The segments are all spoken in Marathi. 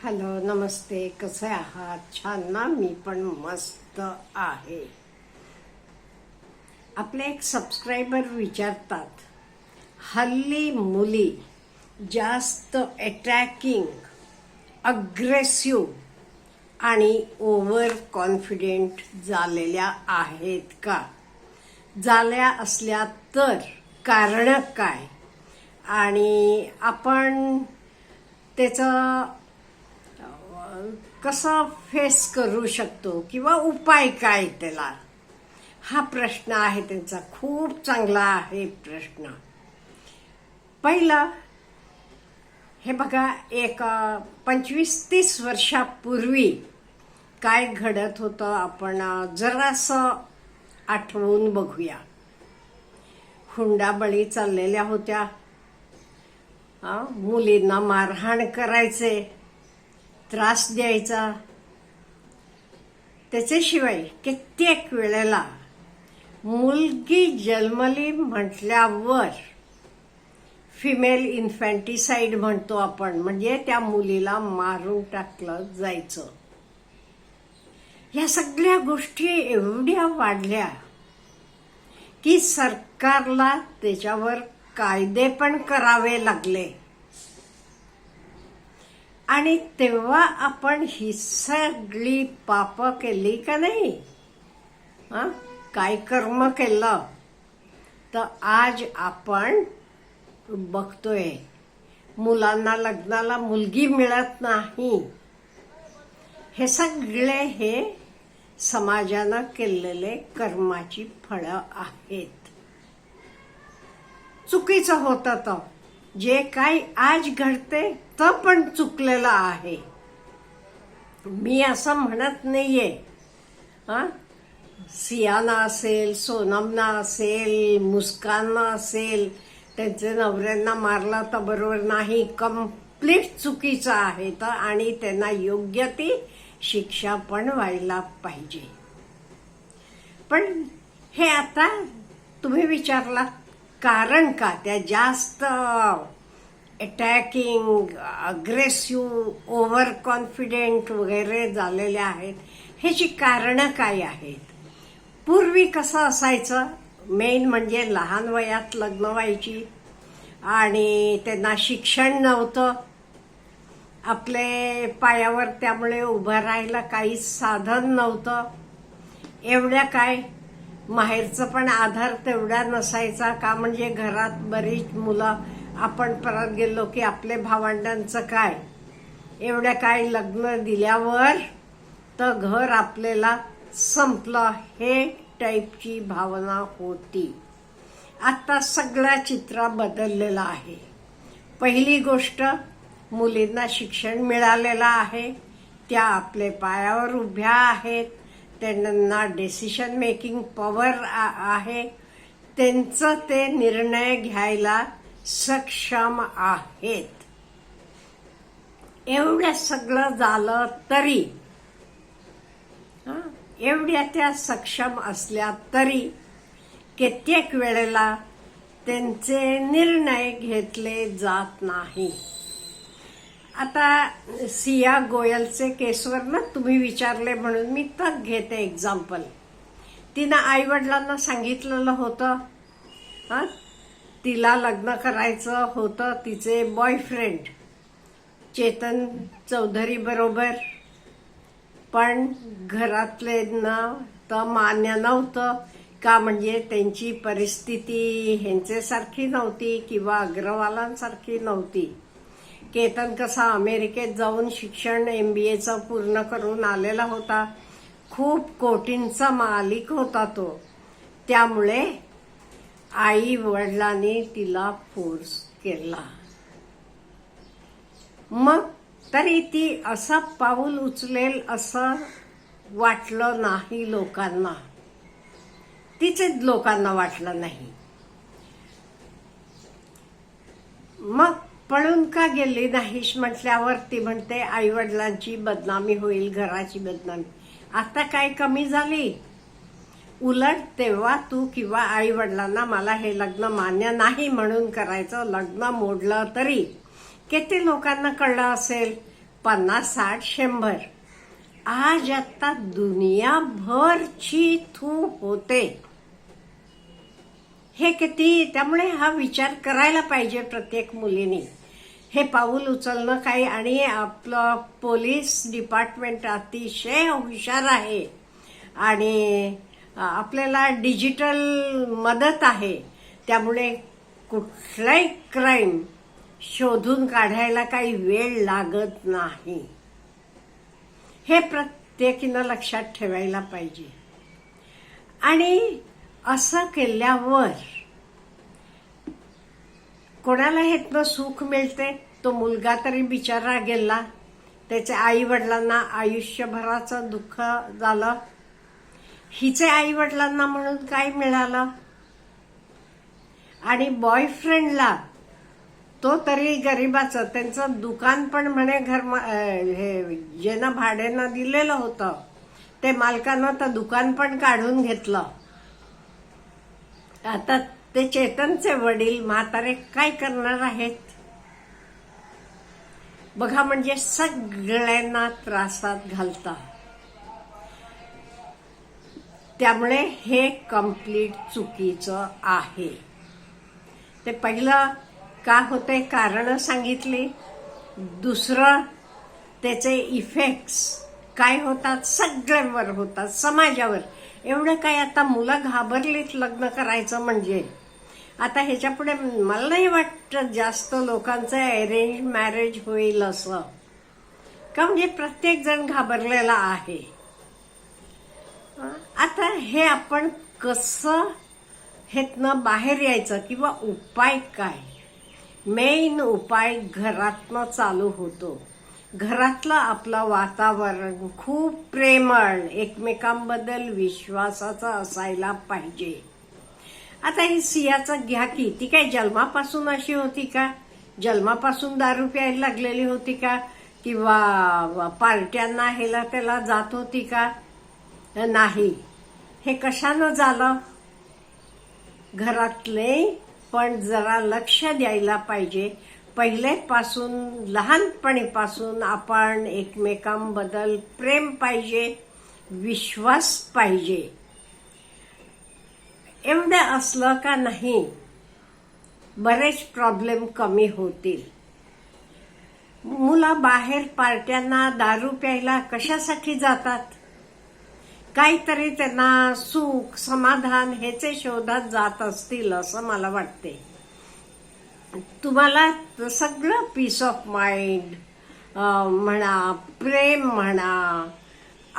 हॅलो नमस्ते, कसे आहात? छान ना? मी पण मस्त आहे. आपले एक सबस्क्रायबर विचारतात, हल्ली मुली जास्त अटॅकिंग, अग्रेसिव्ह आणि ओव्हर कॉन्फिडेंट झालेल्या आहेत का? झाल्या असल्या तर कारण काय? आणि आपण त्याचं कसं फेस करू शकतो किंवा उपाय काय त्याला? हा प्रश्न आहे त्यांचा. खूप चांगला आहे प्रश्न. पहिला हे बघा, एक 25-30 वर्षापूर्वी काय घडत होतं आपण जरासं आठवून बघूया. हुंडाबळी चाललेल्या होत्या. मुलींना मारहाण करायचे, त्रास द्यायचा. त्याच्याशिवाय कित्येक वेळेला मुलगी जन्मली म्हटल्यावर फिमेल इन्फॅन्टिसाइड म्हणतो आपण, म्हणजे त्या मुलीला मारून टाकलं जायचं. या सगळ्या गोष्टी एवढ्या वाढल्या की सरकारला त्याच्यावर कायदे पण करावे लागले. आणि तेव्हा आपण ही सगळी पाप केली का नाही? काय कर्म केलं? तर आज आपण बघतोय मुलांना लग्नाला मुलगी मिळत नाही. हे सगळे हे समाजानं केलेले कर्माची फळं आहेत. चुकीचं होतं तर जे काही आज घडते तर पण चुकलेलं आहे. मी असं म्हणत नाहीये सियाना असेल, सोनमना असेल, मुस्कानना असेल, त्यांचे नवऱ्यांना मारलं तर बरोबर नाही. कम्प्लीट चुकीचं आहे तर, आणि त्यांना योग्य ती शिक्षा पण व्हायला पाहिजे. पण हे आता तुम्ही विचारला कारण का त्या जास्त अटॅकिंग, अग्रेसिव्ह, ओव्हर कॉन्फिडेंट वगैरे झालेल्या आहेत? ह्याची कारणं काय आहेत? पूर्वी कसं असायचं? मेन म्हणजे लहान वयात लग्न व्हायची आणि त्यांना शिक्षण नव्हतं. आपले पायावर त्यामुळे उभं राहायला काही साधन नव्हतं. एवढ्या काय माहेरचं पण आधार तेवढा नसायचा का? म्हणजे घरात बरीच मुलं, आपण परत गेलो की आपले भावंडांचं काय? एवढ्या काय लग्न दिल्यावर तर घर आपल्याला संपलं, हे टाईपची भावना होती. आता सगळं चित्र बदललेलं आहे. पहिली गोष्ट, मुलींना शिक्षण मिळालेलं आहे, त्या आपले पायावर उभ्या आहेत, त्यांना डिसिशन मेकिंग पॉवर आहे, त्यांचं ते निर्णय घ्यायला सक्षम आहेत. एवढं सगळं झालं तरी, एवढ्या त्या सक्षम असल्या तरी कित्येक वेळेला त्यांचे निर्णय घेतले जात नाही. आता सिया गोयलचे केसवर ना तुम्ही विचारले म्हणून मी तर घेते एक्झाम्पल. तिनं आईवडिलांना सांगितलेलं होतं तिला लग्न करायचं होतं तिचे बॉयफ्रेंड चेतन चौधरी बरोबर, पण घरातल्यांना तर मान्य नव्हतं का? म्हणजे त्यांची परिस्थिती ह्यांच्यासारखी नव्हती किंवा अग्रवालांसारखी नव्हती. केतन कसा अमेरिकेत जाऊन शिक्षण MBAचं पूर्ण करून आलेला होता. खूप कोटींचा मालिक होता तो. त्यामुळे आई वडिलांनी तिला फोर्स केला. मग तरी ती असं पाऊल उचलेल असं वाटलं नाही लोकांना. तिचेच लोकांना वाटलं नाही. मग पळून का गेली नाहीस म्हटल्यावर ती म्हणते आई वडिलांची बदनामी होईल, घराची बदनामी. आता काय कमी झाली? उलट तेव्हा तू किंवा आई वडिलांना मला हे लग्न मान्य नाही म्हणून करायचं, लग्न मोडलं तरी किती लोकांना कळलं असेल? 50, 60, 100. आज आता दुनियाभरची थूक होते. हे किती, त्यामुळे हा विचार करायला पाहिजे प्रत्येक मुलीने. हे पाऊल उचलणं काही, आणि आपलं पोलीस डिपार्टमेंट अतिशय हुशार आहे आणि आपल्याला डिजिटल मदत आहे. त्यामुळे कुठलाही क्राईम शोधून काढायला काही वेळ लागत नाही. हे प्रत्येकीनं लक्षात ठेवायला पाहिजे. आणि असं केल्यावर कोणाला ह्यातनं सुख मिळते? तो मुलगा तरी बिचारा गेला, त्याच्या आई वडिलांना आयुष्यभराचं दुःख झालं. हिचे आई वडिलांना म्हणून काय मिळालं? आणि बॉयफ्रेंडला, तो तरी गरिबाचं, त्यांचं दुकान पण म्हणे हे ज्यानं भाड्यानं दिलेलं होतं ते मालकानं तर दुकान पण काढून घेतलं. आता ते चेतनचे वडील म्हातारे काय करणार आहेत बघा. म्हणजे सगळ्यांना त्रासात घालता. त्यामुळे हे कंप्लीट चुकीचं आहे. ते पहिलं का होते कारण सांगितली. दुसरं त्याचे इफेक्ट्स काय होतात, सगळ्यांवर होतात, समाजावर. एवढं काय आता मुलं घाबरलीत लग्न करायचं म्हणजे. आता ह्याच्या पुढे मला नाही वाटत जास्त लोकांचं अरेंज मॅरेज होईल असं, का म्हणजे प्रत्येक जण घाबरलेला आहे. आता हे आपण कसं ह्यातनं बाहेर यायचं किंवा उपाय काय? मेन उपाय घरातनं चालू होतो. घरातलं आपलं वातावरण खूप प्रेमळ, एकमेकांबद्दल विश्वासाचं असायला पाहिजे. आता ही सियाचं घ्या की, ती काय जन्मापासून अशी होती का? जन्मापासून दारू प्यायला लागलेली होती का? किंवा पार्ट्यांना ह्याला त्याला जात होती का? नाही. हे कशानं झालं? घरातले पण जरा लक्ष द्यायला पाहिजे. पहिलेपासून, लहानपणीपासून आपण एकमेकांबद्दल प्रेम पाहिजे, विश्वास पाहिजे. एवढं असलं का नाही बरेच प्रॉब्लेम कमी होतील. मुलं बाहेर पार्ट्यांना दारू प्यायला कशासाठी जातात? काहीतरी त्यांना सुख समाधान ह्याचे शोधात जात असतील असं मला वाटते. तुम्हाला सगळं पीस ऑफ माइंड म्हणा, प्रेम म्हणा,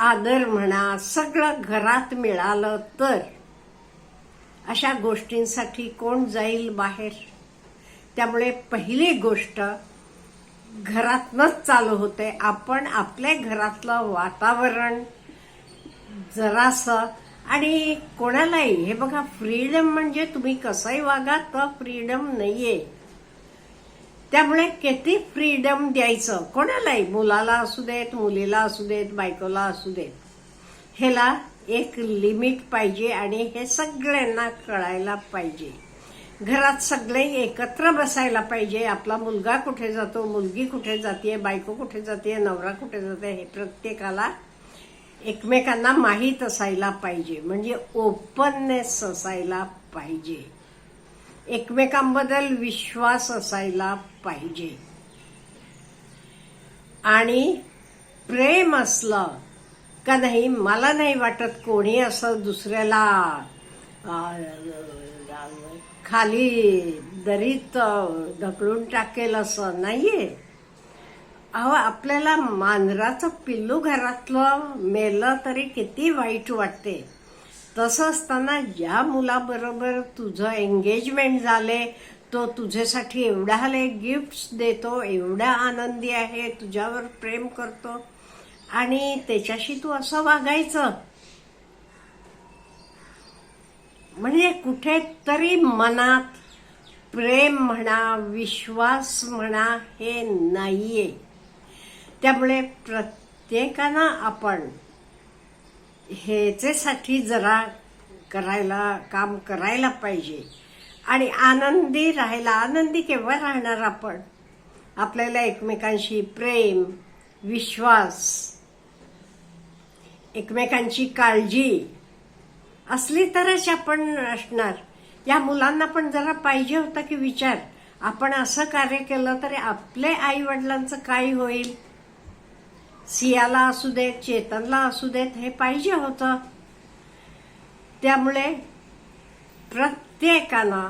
आदर म्हणा, सगळं घरात मिळालं तर अशा गोष्टींसाठी कोण जाईल बाहेर? त्यामुळे पहिली गोष्ट घरातनच चालू होते. आपण आपल्या घरातलं वातावरण जरासं, आणि कोणालाही हे बघा, फ्रीडम म्हणजे तुम्ही कसंही वागा तर फ्रीडम नाहीये. त्यामुळे किती फ्रीडम द्यायचं कोणालाही, मुलाला असू देत, मुलीला असू देत, बायकोला असू देत. ह्याला एक लिमिट पाहिजे आणि हे सगळ्यांना कळायला पाहिजे. घरात सगळे एकत्र बसायला पाहिजे. आपला मुलगा कुठे जातो, मुलगी कुठे जाते, बायको कुठे जाते, नवरा कुठे जाते, हे प्रत्येकाला एकमेकांना माहीत असायला पाहिजे. म्हणजे ओपननेस असायला पाहिजे, एकमेकांबद्दल विश्वास असायला पाहिजे. आणि प्रेम असलं का नाही, मला नाही वाटत कोणी असं दुसऱ्याला खाली दरीत ढकलून टाकेल असं नाहीये. अहो, आपल्याला मांजराचं पिल्लू घरातलं मेलं तरी किती वाईट वाटते. तसं असताना ज्या मुलाबरोबर तुझं एंगेजमेंट झाले, तो तुझ्यासाठी एवढ्याले गिफ्ट्स देतो, एवढा आनंदी आहे, तुझ्यावर प्रेम करतो, आणि त्याच्याशी तू असं वागायचं म्हणजे कुठेतरी मनात प्रेम म्हणा, विश्वास म्हणा हे नाहीये. त्यामुळे प्रत्येकानं आपण ह्याच्यासाठी जरा काम करायला पाहिजे. आणि आनंदी राहायला. आनंदी केव्हा राहणार आपण? आपल्याला एकमेकांशी प्रेम, विश्वास, एकमेकांची काळजी असली तरच आपण असणार. या मुलांना पण जरा पाहिजे होता की विचार, आपण असं कार्य केलं तरी आपले आई वडिलांचं काय होईल. सियाला असू देत, चेतनला असू देत, हे पाहिजे होतं. त्यामुळे प्रत्येकानं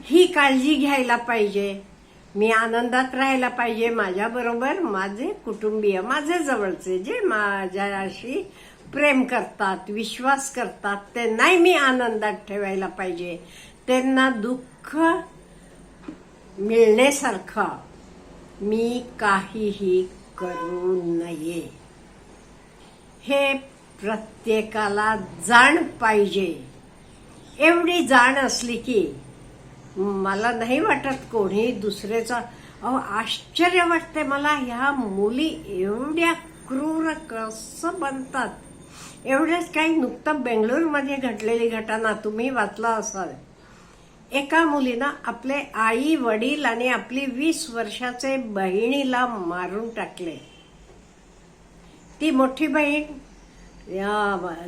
ही काळजी घ्यायला पाहिजे. मी आनंदात राहायला पाहिजे, माझ्याबरोबर माझे कुटुंबीय, माझे जवळचे जे माझ्याशी प्रेम करतात, विश्वास करतात, त्यांनाही मी आनंदात ठेवायला पाहिजे. त्यांना दुःख मिळण्यासारखं मी काहीही करू नये, हे प्रत्येकाला जाण पाहिजे. एवढी जाण असली की मला नाही वाटत कोणी दुसऱ्याचा. आश्चर्य वाटते मला, ह्या मुली एवढ्या क्रूर कसं बनतात. एवढंच काही नुकतं बेंगळूरमध्ये घडलेली घटना तुम्ही वाचला असाल. एका मुलीनं आपले आई वडील आणि आपली 20 वर्षाचे बहिणीला मारून टाकले. ती मोठी बहीण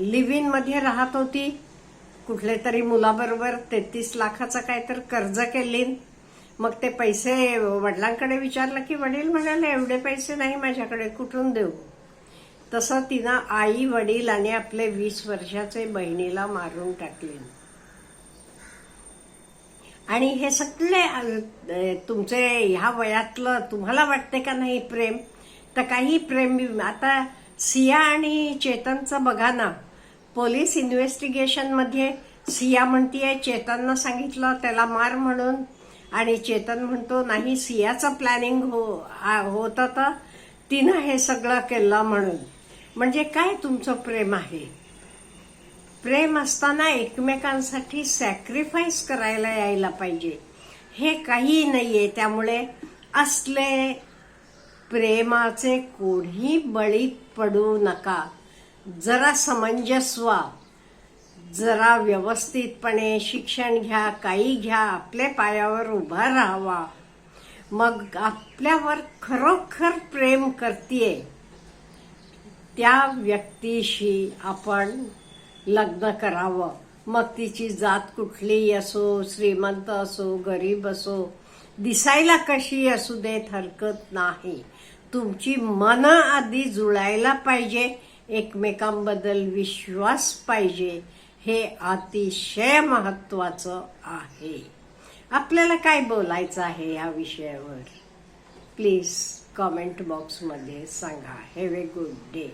लिव्ह इन मध्ये राहत होती. कुठले तरी मुलाबरोबर 33 लाखाचं काहीतरी कर्ज केली. मग ते पैसे वडिलांकडे विचारलं की वडील म्हणाले एवढे पैसे नाही माझ्याकडे, कुठून देऊ. तसं तिनं आई वडील आणि आपले 20 वर्षाचे बहिणीला मारून टाकले. आणि हे सगळे तुमचे ह्या वयातलं तुम्हाला वाटते का नाही प्रेम, तर काही प्रेम. आता सिया आणि चेतनचं बघा ना, पोलीस इन्व्हेस्टिगेशन मध्ये सिया म्हणतीये चेतननं सांगितलं त्याला मार म्हणून, आणि चेतन म्हणतो नाही सियाचं प्लॅनिंग होतं तर तिनं हे सगळं केलं म्हणून. म्हणजे काय तुमचं प्रेम आहे. प्रेम असताना एकमेकांसाठी सॅक्रिफाईस करायला यायला पाहिजे, हे काही नाहीये. त्यामुळे असले प्रेमाचे कोणी बळी पडू नका. जरा समंजस्व, जरा व्यवस्थितपणे शिक्षण घ्या, काही घ्या, आपल्या पायावर उभा राहावा. मग आपल्यावर खरोखर प्रेम करतीये त्या व्यक्तीशी आपण लग्न करावं. मग तिची जात कुठलीही असो, श्रीमंत असो, गरीब असो, दिसायला कशी असू देत, हरकत नाही. तुमची मनं आधी जुळायला पाहिजे, एकमेकांबद्दल विश्वास पाहिजे, हे अतिशय महत्वाचं आहे. आपल्याला काय बोलायचं आहे या विषयावर प्लीज कमेंट बॉक्समध्ये सांगा. Have a good day.